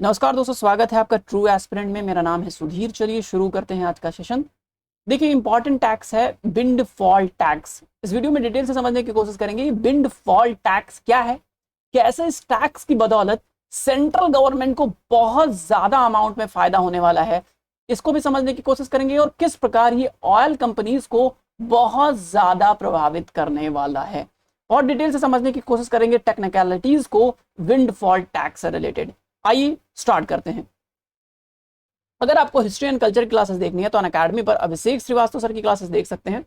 नमस्कार दोस्तों, स्वागत है आपका ट्रू एस्पिरेंट में। मेरा नाम है सुधीर। चलिए शुरू करते हैं आज का सेशन। देखिए, इंपॉर्टेंट टैक्स है विंडफॉल टैक्स। इस वीडियो में डिटेल से समझने की कोशिश करेंगे विंडफॉल टैक्स क्या है, कैसे इस टैक्स की बदौलत सेंट्रल गवर्नमेंट को बहुत ज्यादा अमाउंट में फायदा होने वाला है, इसको भी समझने की कोशिश करेंगे, और किस प्रकार ये ऑयल कंपनीज को बहुत ज्यादा प्रभावित करने वाला है। और डिटेल से समझने की कोशिश करेंगे टेक्निकलिटीज को विंडफॉल टैक्स से रिलेटेड। आइए स्टार्ट करते हैं। अगर आपको हिस्ट्री एंड कल्चर की क्लासेस देखनी है तो अनअकैडमी पर अभिषेक श्रीवास्तव सर की क्लासेस देख सकते हैं।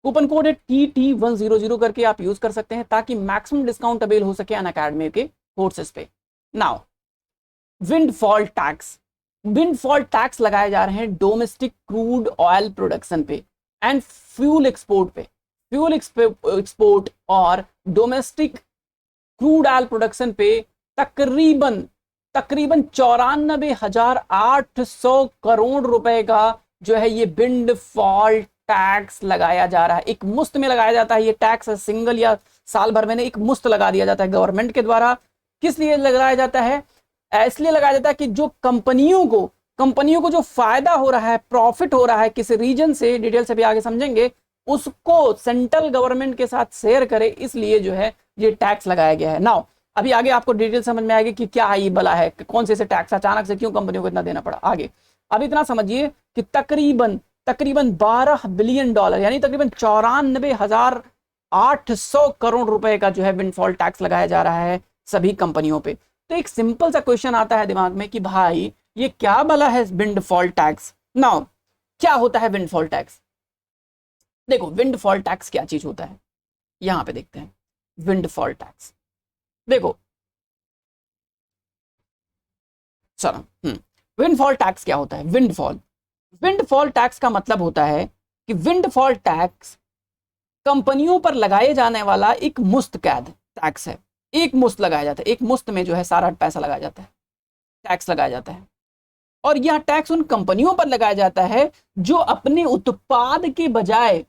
कूपन कोड है TT100 करके आप यूज कर सकते हैं ताकि मैक्सिमम डिस्काउंट अवेल हो सके अनअकैडमी के कोर्सेज पे। Now, windfall tax. Windfall tax लगाए जा रहे हैं डोमेस्टिक क्रूड ऑयल प्रोडक्शन पे एंड फ्यूल एक्सपोर्ट पे। फ्यूल एक्सपोर्ट और डोमेस्टिक क्रूड ऑयल प्रोडक्शन पे तकरीबन 94,800 करोड़ रुपए का जो है ये विंडफॉल टैक्स लगाया जा रहा है। एक मुफ्त में लगाया जाता है ये टैक्स, सिंगल या साल भर में एक मुफ्त लगा दिया जाता है गवर्नमेंट के द्वारा। किस लिए लगाया जाता है? इसलिए लगाया जाता है कि जो कंपनियों को जो फायदा हो रहा है, प्रॉफिट हो रहा है किसी रीजन से, डिटेल से भी आगे समझेंगे, उसको सेंट्रल गवर्नमेंट के साथ शेयर करे, इसलिए जो है ये टैक्स लगाया गया है। नाउ अभी आगे आपको डिटेल समझ में आएगी कि क्या है ये बला है, कौन से टैक्स अचानक से क्यों कंपनियों को इतना देना पड़ा। आगे अब इतना समझिए कि तकरीबन 12 बिलियन डॉलर यानी तकरीबन 94,800 करोड़ रुपए का जो है विंडफॉल टैक्स लगाया जा रहा है सभी कंपनियों पे। तो एक सिंपल सा क्वेश्चन आता है दिमाग में कि भाई ये क्या बला है विंडफॉल टैक्स। नाउ क्या होता है विंडफॉल टैक्स? देखो, विंडफॉल टैक्स क्या चीज होता है, यहां पे देखते हैं। विंडफॉल टैक्स देखो, चलो विंडफॉल टैक्स क्या होता है? विंडफॉल टैक्स का मतलब होता है कि विंडफॉल टैक्स कंपनियों पर लगाए जाने वाला एक मुफ्त कैद टैक्स है। एक मुफ्त लगाया जाता है, एक मुफ्त में जो है सारा पैसा लगाया जाता है, टैक्स लगाया जाता है। और यह टैक्स उन कंपनियों पर लगाया जाता है जो अपने उत्पाद के बजाय,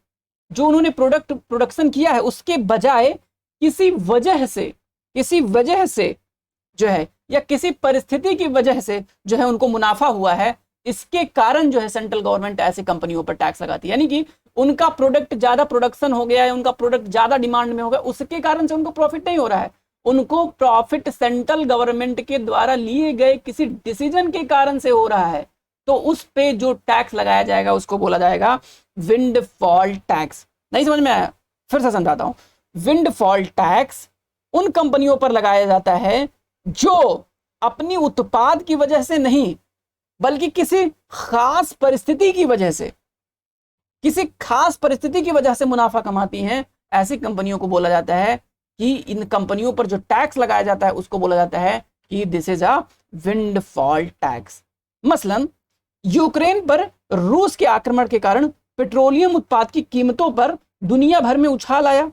जो उन्होंने प्रोडक्शन किया है उसके बजाय किसी वजह से जो है, या किसी परिस्थिति की वजह से जो है उनको मुनाफा हुआ है, इसके कारण जो है सेंट्रल गवर्नमेंट ऐसी कंपनियों पर टैक्स लगाती है। यानी कि उनका प्रोडक्ट ज्यादा प्रोडक्शन हो गया है, उनका प्रोडक्ट ज्यादा डिमांड में हो गया, उसके कारण से उनको प्रॉफिट नहीं हो रहा है, उनको प्रॉफिट सेंट्रल गवर्नमेंट के द्वारा लिए गए किसी डिसीजन के कारण से हो रहा है, तो उस पे जो टैक्स लगाया जाएगा उसको बोला जाएगा विंडफॉल टैक्स। नहीं समझ में आया? फिर से समझाता हूं। विंडफॉल टैक्स उन कंपनियों पर लगाया जाता है जो अपनी उत्पाद की वजह से नहीं, बल्कि किसी खास परिस्थिति की वजह से मुनाफा कमाती हैं। ऐसी कंपनियों को बोला जाता है कि इन कंपनियों पर जो टैक्स लगाया जाता है उसको बोला जाता है कि this is a windfall tax. मसलन यूक्रेन पर रूस के आक्रमण के कारण पेट्रोलियम उत्पाद की कीमतों पर दुनिया भर में उछाल आया।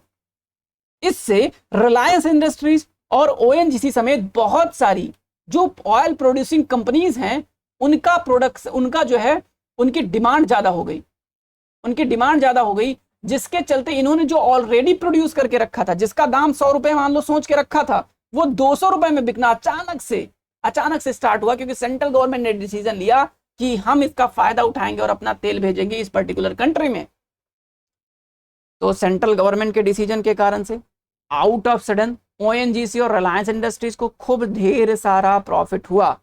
इससे रिलायंस इंडस्ट्रीज और ONGC समेत बहुत सारी जो ऑयल प्रोड्यूसिंग कंपनीज हैं, उनका जो है उनकी डिमांड ज्यादा हो गई, जिसके चलते इन्होंने जो ऑलरेडी प्रोड्यूस करके रखा था, जिसका दाम 100 रुपए मान लो सोच के रखा था, वो 200 रुपए में बिकना अचानक से स्टार्ट हुआ, क्योंकि सेंट्रल गवर्नमेंट ने डिसीजन लिया कि हम इसका फायदा उठाएंगे और अपना तेल भेजेंगे इस पर्टिकुलर कंट्री में। तो सेंट्रल गवर्नमेंट के डिसीजन के कारण से आउट ऑफ सडन ONGC और रिलायंस इंडस्ट्रीज को खूब ढेर सारा प्रॉफिट हुआ।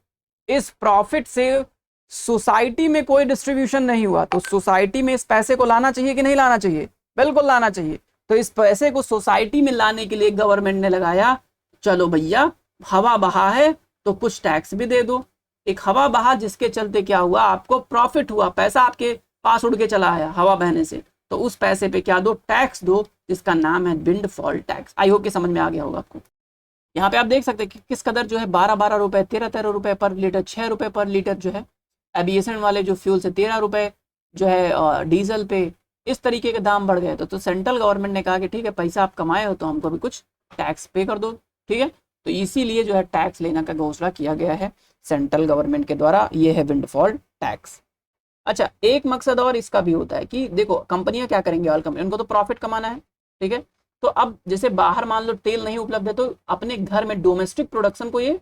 इस प्रॉफिट से सोसाइटी में कोई डिस्ट्रीब्यूशन नहीं हुआ, तो सोसाइटी में इस पैसे को लाना चाहिए कि नहीं लाना चाहिए? बिल्कुल लाना चाहिए। तो इस पैसे को सोसाइटी में लाने के लिए गवर्नमेंट ने लगाया, चलो भैया हवा बहा है तो कुछ टैक्स भी दे दो। एक हवा बहा जिसके चलते क्या हुआ, आपको प्रॉफिट हुआ, पैसा आपके पास उड़ के चला आया हवा बहने से, तो उस पैसे पे क्या दो? टैक्स दो, जिसका नाम है विंडफॉल टैक्स। आई होप कि समझ में आ गया होगा आपको। यहाँ पे आप देख सकते हैं कि किस कदर जो है 12 रुपए, 13 रुपए पर लीटर, 6 रुपए पर लीटर जो है एविएशन वाले जो फ्यूल से, 13 रुपए जो है डीजल पे, इस तरीके के दाम बढ़ गए। तो सेंट्रल गवर्नमेंट ने कहा कि ठीक है, पैसा आप कमाए हो तो हमको भी कुछ टैक्स पे कर दो, ठीक है। तो इसीलिए जो है टैक्स लेने का घोषणा किया गया है सेंट्रल गवर्नमेंट के द्वारा, ये है विंडफॉल टैक्स। अच्छा, एक मकसद और इसका भी होता है कि देखो कंपनियां क्या करेंगे, ऑयल कंपनी, उनको तो प्रॉफिट कमाना है, ठीक है। तो अब जैसे बाहर मान लो तेल नहीं उपलब्ध है, तो अपने घर में डोमेस्टिक प्रोडक्शन को ये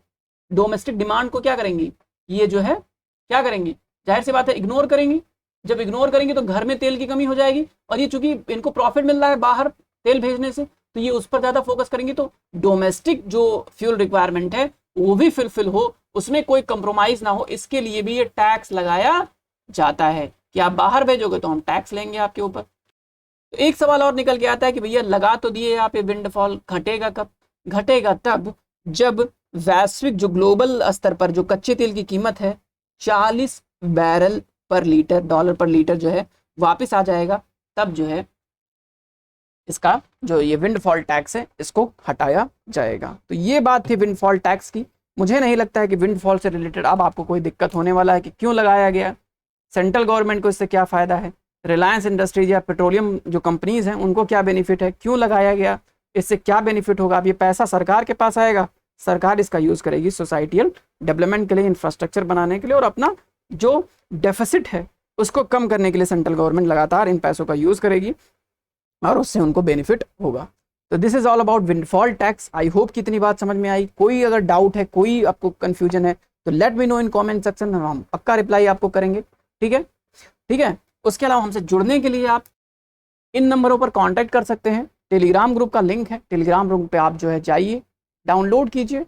डोमेस्टिक डिमांड को क्या करेंगी, ये जो है क्या करेंगी, जाहिर सी बात है इग्नोर करेंगी। जब इग्नोर करेंगे तो घर में तेल की कमी हो जाएगी, और ये चूंकि इनको प्रॉफिट मिल रहा है बाहर तेल भेजने से, तो ये उस पर ज्यादा फोकस करेंगे। तो डोमेस्टिक जो फ्यूल रिक्वायरमेंट है वो भी फुलफिल हो, उसमें कोई कंप्रोमाइज ना हो, इसके लिए भी ये टैक्स लगाया जाता है कि आप बाहर भेजोगे तो हम टैक्स लेंगे आपके ऊपर। तो एक सवाल और निकल के आता है कि भैया लगा तो दिए आप ये विंडफॉल, घटेगा कब? घटेगा तब जब वैश्विक जो ग्लोबल स्तर पर जो कच्चे तेल की कीमत है 40 बैरल पर लीटर, डॉलर पर लीटर जो है वापस आ जाएगा, तब जो है इसका जो ये विंडफॉल टैक्स है इसको हटाया जाएगा। तो ये बात थी विंडफॉल टैक्स की। मुझे नहीं लगता है कि विंडफॉल से रिलेटेड अब आपको कोई दिक्कत होने वाला है कि क्यों लगाया गया, सेंट्रल गवर्नमेंट को इससे क्या फ़ायदा है, रिलायंस इंडस्ट्रीज या पेट्रोलियम जो कंपनीज हैं उनको क्या बेनिफिट है, क्यों लगाया गया, इससे क्या बेनिफिट होगा। अब ये पैसा सरकार के पास आएगा, सरकार इसका यूज़ करेगी सोसाइटियल डेवलपमेंट के लिए, इंफ्रास्ट्रक्चर बनाने के लिए, और अपना जो डेफिसिट है उसको कम करने के लिए सेंट्रल गवर्नमेंट लगातार इन पैसों का यूज़ करेगी और उससे उनको बेनिफिट होगा। तो this is all about windfall tax. I hope कि इतनी बात समझ में आई। कोई अगर डाउट है, कोई आपको कंफ्यूजन है तो let me know in comment section, हम पक्का रिप्लाई आपको करेंगे। ठीक है, ठीक है। उसके अलावा हमसे जुड़ने के लिए आप इन नंबरों पर कांटेक्ट कर सकते हैं। टेलीग्राम ग्रुप का लिंक है, टेलीग्राम ग्रुप पे आप जो है जाइए, डाउनलोड कीजिए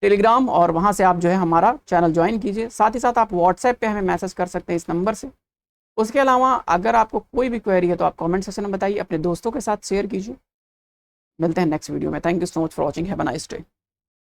टेलीग्राम, और वहाँ से आप जो है हमारा चैनल ज्वाइन कीजिए। साथ ही साथ आप व्हाट्सएप पे हमें मैसेज कर सकते हैं इस नंबर से। उसके अलावा अगर आपको कोई भी क्वेरी है तो आप कमेंट सेक्शन में बताइए, अपने दोस्तों के साथ शेयर कीजिए। मिलते हैं नेक्स्ट वीडियो में। Thank you so much for watching, have a nice day.